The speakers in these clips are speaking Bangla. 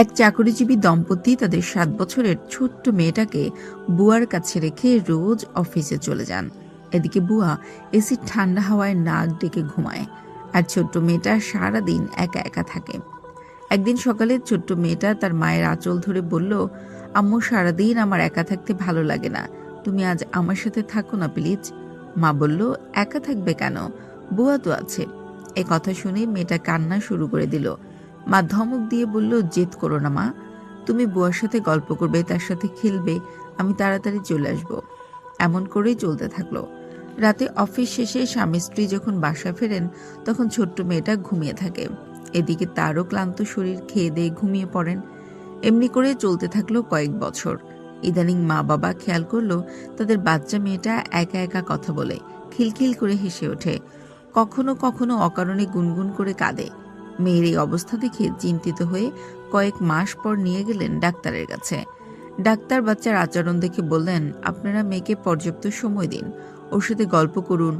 এক চাকরিজীবী দম্পতি তাদের 7 বছরের ছোট্ট মেয়েটাকে বুয়ার কাছে রেখে রোজ অফিসে চলে যান। এদিকে বুয়া এসির ঠান্ডা হাওয়ায় নাক ডেকে ঘুমায়, আর ছোট্ট মেয়েটা সারাদিন একা একা থাকে। একদিন সকালে ছোট্ট মেয়েটা তার মায়ের আঁচল ধরে বলল, আম্মু, সারাদিন আমার একা থাকতে ভালো লাগে না, তুমি আজ আমার সাথে থাকো না প্লিজ। মা বলল, একা থাকবে কেন, বুয়া তো আছে। এ কথা শুনে মেয়েটা কান্না শুরু করে দিল। মা ধমক দিয়ে বলল, জেদ করো না মা, তুমি বুয়ার সাথে গল্প করবে, তার সাথে খেলবে, আমি তাড়াতাড়ি চলে আসব। এমন করেই চলতে থাকলো। রাতে অফিস শেষে স্বামী স্ত্রী যখন বাসা ফেরেন, তখন ছোট্ট মেয়েটা ঘুমিয়ে থাকে। এদিকে তারও ক্লান্ত শরীর, খেয়ে দিয়ে ঘুমিয়ে পড়েন। এমনি করে চলতে থাকলো কয়েক বছর। ইদানিং মা বাবা খেয়াল করলো তাদের বাচ্চা মেয়েটা একা একা কথা বলে, খিলখিল করে হেসে ওঠে, কখনো কখনো অকারণে গুনগুন করে কাঁদে। মেয়ের এই অবস্থা দেখে চিন্তিত হয়ে কয়েক মাস পর নিয়ে গেলেন ডাক্তারের কাছে। ডাক্তার বাচ্চার আচরণ দেখে বললেন, আপনারা মেয়েকে পর্যাপ্ত সময় দিন, ওর সাথে গল্প করুন।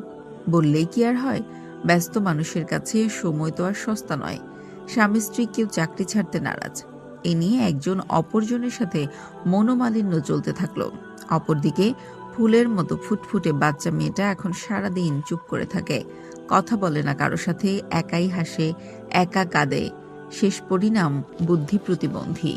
বললেই কি আর হয়? ব্যস্ত মানুষের কাছে সময় তো আর সস্তা নয়। স্বামী স্ত্রী কেউ চাকরি ছাড়তে নারাজ। এ নিয়ে একজন অপরজনের সাথে মনোমালিন্য চলতে থাকলো। অপরদিকে ফুলের মতো ফুটফুটে বাচ্চা মেয়েটা এখন সারাদিন চুপ করে থাকে, কথা বলে না কারো সাথে, একাই হাসে, একা কাঁদে। শেষ পরিণাম বুদ্ধি প্রতিবন্ধী।